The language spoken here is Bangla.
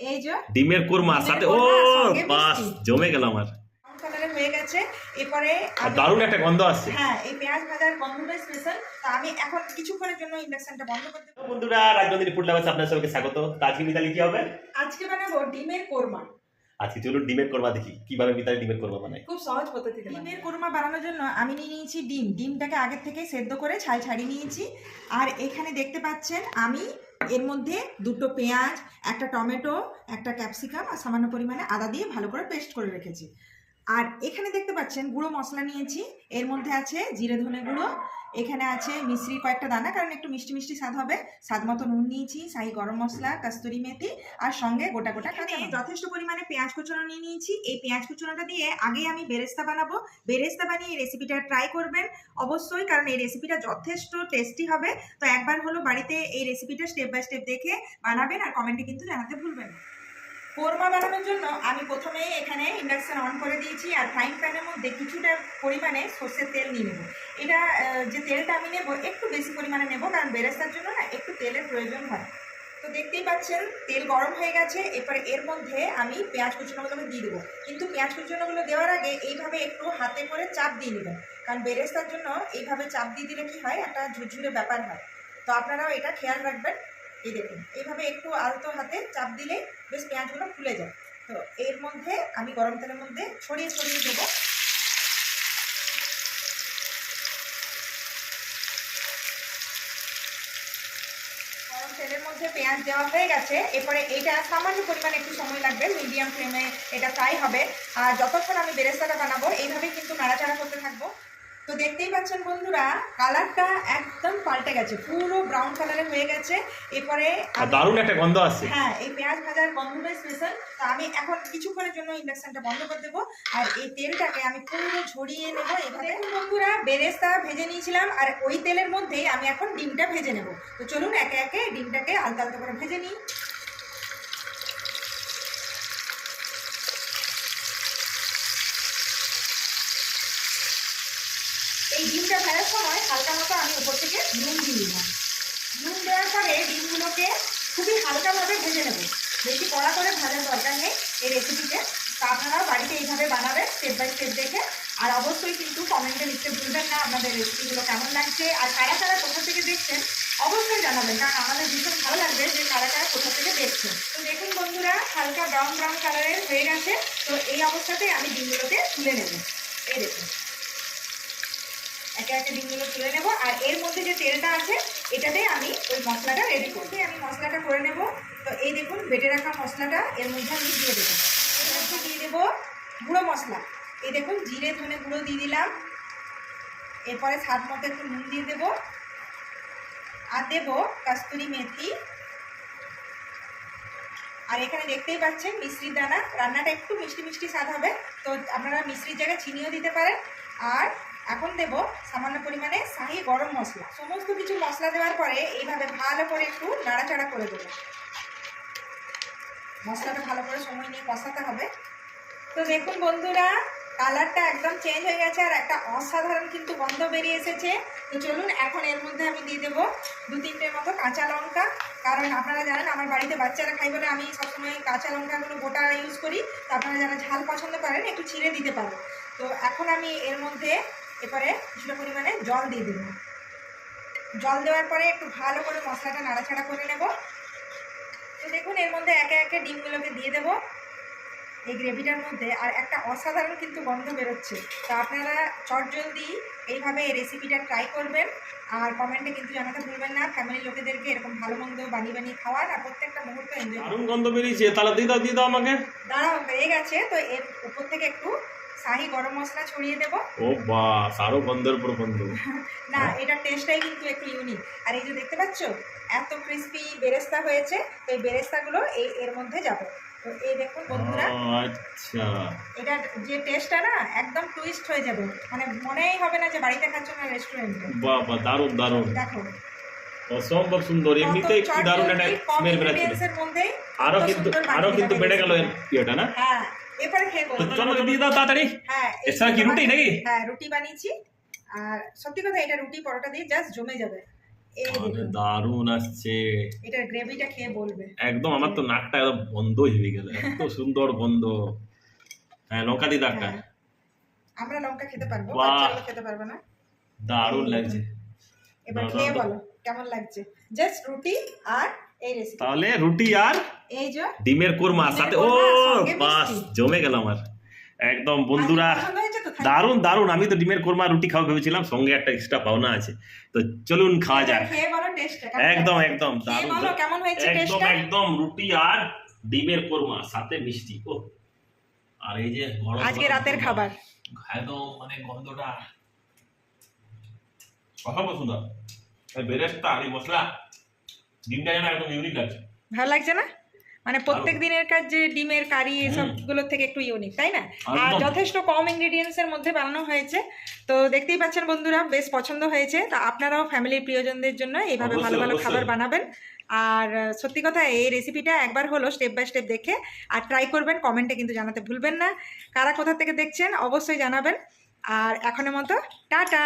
এই যে ডিমের কোরমা সাথে ও বাস জমে গেল আমার। ব্রাউন কালারের হয়ে গেছে। এরপরে দারুণ একটা গন্ধ আসছে। হ্যাঁ, এই পেঁয়াজ ভাজার গন্ধটা স্পেশাল। তো আমি এখন কিছুক্ষণের জন্য ইন্ডাকশনটা বন্ধ করে দেব। বন্ধুরা, রাজনন্দিনী ফুড লাভার্স আপনাদের সবাইকে স্বাগত। আজকে মিতালি কি হবে? আজকে বানাবো ডিমের কোরমা। আজকে চলুন ডিমের কোরমা দেখি কিভাবে মিতালি ডিমের কোরমা বানায়। খুব সহজ পদ্ধতিতে ডিমের কোরমা বানানোর জন্য আমি নিয়ে নিয়েছি ডিমটাকে আগে থেকে সেদ্ধ করে ছাল ছাড়িয়ে নিয়েছি। আর এখানে দেখতে পাচ্ছেন আমি এর মধ্যে দুটো পেঁয়াজ, একটা টমেটো, একটা ক্যাপসিকাম আর সামান্য পরিমাণে আদা দিয়ে ভালো করে পেস্ট করে রেখেছি। আর এখানে দেখতে পাচ্ছেন গুঁড়ো মশলা নিয়েছি। এর মধ্যে আছে জিরে ধনে গুঁড়ো, এখানে আছে মিশ্রির কয়েকটা দানা, কারণ একটু মিষ্টি মিষ্টি স্বাদ হবে। স্বাদ মতো নুন নিয়েছি, শাহি গরম মশলা, কস্তুরি মেথি আর সঙ্গে গোটা গোটা কাঁচা লঙ্কা। যথেষ্ট পরিমাণে পেঁয়াজ কুচনো নিয়ে নিয়েছি। এই পেঁয়াজ কুচনোটা দিয়ে আগে আমি বেরেস্তা বানাবো। বেরেস্তা বানিয়ে এই রেসিপিটা ট্রাই করবেন অবশ্যই, কারণ এই রেসিপিটা যথেষ্ট টেস্টি হবে। তো একবার হলো বাড়িতে এই রেসিপিটা স্টেপ বাই স্টেপ দেখে বানাবেন আর কমেন্টে কিন্তু জানাতে ভুলবেন না। কোরমা বানানোর জন্য আমি প্রথমে এখানে ইন্ডাকশন অন করে দিয়েছি আর ফ্রাইং প্যানের মধ্যে কিছুটা পরিমাণে সর্ষের তেল নিয়ে নেব। এটা যে তেলটা আমি নেব একটু বেশি পরিমাণে নেব, কারণ বেরেস্তার জন্য না একটু তেলের প্রয়োজন হয়। তো দেখতেই পাচ্ছেন তেল গরম হয়ে গেছে। এরপরে এর মধ্যে আমি পেঁয়াজ কুচনোগুলো দিয়ে দেবো, কিন্তু পেঁয়াজ কুচনোগুলো দেওয়ার আগে এইভাবে একটু হাতে করে চাপ দিয়ে নেবেন, কারণ বেরেস্তার জন্য এইভাবে চাপ দিয়ে দিলে কী হয়, একটা ঝুরঝুরে ব্যাপার হয়। তো আপনারাও এটা খেয়াল রাখবেন। এই দেখুন, এইভাবে একটু আলতো হাতে চাপ দিলে বেশ পেঁয়াজগুলো ফুলে যায়। তো এর মধ্যে আমি গরম তেলের মধ্যে ছড়িয়ে ছড়িয়ে দেবো। গরম তেলের মধ্যে পেঁয়াজ দেওয়া হয়ে গেছে। এরপরে এটা সামান্য পরিমাণে একটু সময় লাগবে, মিডিয়াম ফ্লেমে এটা ফ্রাই হবে। আর যতক্ষণ আমি বেরেস্তাটা বানাবো এইভাবেই কিন্তু নাড়াচাড়া করতে থাকবো। তো দেখতেই পাচ্ছেন বন্ধুরা, কালারটা একদম পাল্টে গেছে, পুরো ব্রাউন কালারের হয়ে গেছে। এরপরে দারুণ একটা গন্ধ আসছে। হ্যাঁ, এই পেঁয়াজ ভাজার গন্ধটাই স্পেশাল। তো আমি এখন কিছুক্ষণের জন্য ইন্ডাকশনটা বন্ধ করে দেবো আর এই তেলটাকে আমি পুরো ঝরিয়ে নেবো। এভাবে বন্ধুরা বেরেস্তা ভেজে নিয়েছিলাম আর ওই তেলের মধ্যেই আমি এখন ডিমটা ভেজে নেব। তো চলুন একে একে ডিমটাকে আলতো আলতো করে ভেজে নিই। এই ডিমটা ভাজার সময় হালকা মতো আমি উপর থেকে নুন দিয়ে দিলাম। নুন দেওয়ার পরে ডিমগুলোকে খুবই হালকাভাবে ভেজে নেব, বেশি কড়া করে ভাজার দরকার নেই এই রেসিপিতে। তা আপনারাও বাড়িতে এইভাবে বানাবেন স্টেপ বাই স্টেপ দেখে। আর অবশ্যই কিন্তু কমেন্টে লিখতে ভুলবেন না আপনাদের রেসিপিগুলো কেমন লাগছে আর কারা কারা কোথা থেকে দেখছেন অবশ্যই জানাবেন, কারণ আমাদের ভীষণ ভালো লাগবে যে কারা কারা কোথা থেকে দেখছেন। তো দেখুন বন্ধুরা, হালকা ব্রাউন ব্রাউন কালারের হয়ে গেছে। তো এই অবস্থাতে আমি ডিমগুলোকে তুলে নেব। এই দেখুন, একে একে ডিমগুলো তুলে নেব। আর এর মধ্যে যে তেলটা আছে এটাতে আমি ওই মশলাটা রেডি করতে আমি মশলাটা করে নেব। তো এই দেখুন, বেটে রাখা মশলাটা এর মধ্যে আমি দিয়ে দেবো। এর মধ্যে দিয়ে দেবো গুঁড়ো মশলা। এই দেখুন, জিরে ধনে গুঁড়ো দিয়ে দিলাম। এরপরে স্বাদ মতো একটু নুন দিয়ে দেবো আর দেবো কস্তুরি মেথি। আর এখানে দেখতেই পাচ্ছেন মিশ্রির দানা। রান্নাটা একটু মিষ্টি মিষ্টি স্বাদ হবে, তো আপনারা মিশ্রির জায়গায় চিনিও দিতে পারেন। আর এখন দেব সামান্য পরিমাণে শাহি গরম মশলা। সমস্ত কিছু মশলা দেওয়ার পরে এইভাবে ভালো করে একটু নাড়াচাড়া করে দেবো। মশলাটা ভালো করে সময় নিয়ে কষাতে হবে। তো দেখুন বন্ধুরা, কালারটা একদম চেঞ্জ হয়ে গেছে আর একটা অসাধারণ কিন্তু গন্ধ বেরিয়ে এসেছে। তো চলুন এখন এর মধ্যে আমি দিয়ে দেবো 2-3টের মতো কাঁচা লঙ্কা, কারণ আপনারা জানেন আমার বাড়িতে বাচ্চারা খাই বলে আমি সবসময় কাঁচা লঙ্কাগুলো গোটা ইউজ করি। তো আপনারা যারা ঝাল পছন্দ করেন একটু ছিঁড়ে দিতে পারেন। তো এখন আমি এর মধ্যে এরপরে কিছুটা পরিমাণে জল দিয়ে দেব। জল দেওয়ার পরে একটু ভালো করে মশলাটা নাড়াচাড়া করে নেব। তো দেখুন, এর মধ্যে একে একে ডিমগুলোকে দিয়ে দেবো এই গ্রেভিটার মধ্যে। আর একটা অসাধারণ কিন্তু গন্ধ বেরোচ্ছে। তো আপনারা চটজলদি এইভাবে এই রেসিপিটা ট্রাই করবেন আর কমেন্টে কিন্তু জানাতে ভুলবেন না। ফ্যামিলির লোকেদেরকে এরকম ভালো মন্দ বানিয়ে বানিয়ে খাওয়ার আর প্রত্যেকটা মুহূর্ত এনজয়। দারুণ গন্ধ বেরিয়েছে, তাহলে দিয়ে দাও আমাকে। দাঁড়াও, হয়ে গেছে। তো এর উপর থেকে একটু শাহি গরম মশলা ছড়িয়ে দেবো। ও বাস, আরো গন্ধের উপর গন্ধ। না, এটার টেস্টটাই কিন্তু একটু ইউনিক। আর এই যে দেখতে পাচ্ছ এত ক্রিস্পি বেরেস্তা হয়েছে, তো এই বেরেস্তাগুলো এর মধ্যে যাবে। তো এই দেখুন বন্ধুরা, আচ্ছা, এটা যে টেস্টটা না একদম টুইস্ট হয়ে যাবে, মানে মনেই হবে না যে বাড়িতে খাচ্ছ না রেস্টুরেন্টে। বাবা দারুণ দারুণ, দেখো অসম্ভব সুন্দর। এমনিতেই কি দারুণ একটা স্মেল বেরোচ্ছে। আরো কিন্তু বেড়ে গেল এটা না। হ্যাঁ, এরপরে খেয়ে বলবো। চলো দিয়ে দাও তাড়াতাড়ি। হ্যাঁ, এছাড়া কি রুটি নাকি? হ্যাঁ, রুটি বানিয়েছি। আর সত্যি কথা, এটা রুটি পরোটা দিয়ে জাস্ট জমে যাবে। এই দেখুন, দারুণ আসছে এটার গ্রেভিটা খেয়ে বলবে। একদম, আমার তো নাকটা একদম বন্ধ হয়ে গেল, এত সুন্দর গন্ধ। হ্যাঁ, লঙ্কা দিয়ে দাগটা, হ্যাঁ, আমরা লঙ্কা খেতে পারবো, বাহ। বাচ্চাগুলো খেতে পারবে না। দারুণ লাগছে। এবার দাও, খেয়ে দাও, দাও। বলো কেমন লাগছে। জাস্ট রুটি আর এই রেসিপি, তাহলে রুটি আর এই যে ডিমের কোরমা ডিমের সাথে, ও কোরমা, সঙ্গে বাস মিষ্টি। জমে গেল আমার একদম। বন্ধুরা আজকে পছন্দ হয়েছে তো? দারুণ দারুণ, আমি তো ডিমের কোরমা রুটি খাওয়া ভেবেছিলাম, সঙ্গে একটা এক্সট্রা পাওনা আছে, তো চলুন খাওয়া যাক। খেয়ে বলো টেস্টটা একদম একদম খেয়ে দারুণ, বলো কেমন হয়েছে একদম টেস্টটা। একদম রুটি আর ডিমের কোরমা সাথে মিষ্টি, ও আর এই যে গরম আজকে গরম রাতের কোরমা। খাবার। একদম মানে গন্ধটা অসম্ভব সুন্দর, এই বেরেস্তা আর এই মশলা, ডিমটা যেন একদম ইউনিক লাগছে। ভালো লাগছে না? মানে প্রত্যেক দিনের কাজ যে ডিমের কারি এসবগুলোর থেকে একটু ইউনিক, তাই না? আর একদম। যথেষ্ট কম ইনগ্রেডিয়েন্টস এর মধ্যে বানানো হয়েছে, তো দেখতেই পাচ্ছেন বন্ধুরা, বেশ পছন্দ হয়েছে। তা আপনারাও ফ্যামিলির প্রিয়জনদের জন্য এইভাবে অবশ্যই, ভালো ভালো অবশ্যই। খাবার বানাবেন। আর সত্যি কথা, এই রেসিপিটা একবার হলো স্টেপ বাই স্টেপ দেখে আর ট্রাই করবেন, কমেন্টে কিন্তু জানাতে ভুলবেন না। কারা কোথা থেকে দেখছেন অবশ্যই জানাবেন। আর এখনের মতো টাটা।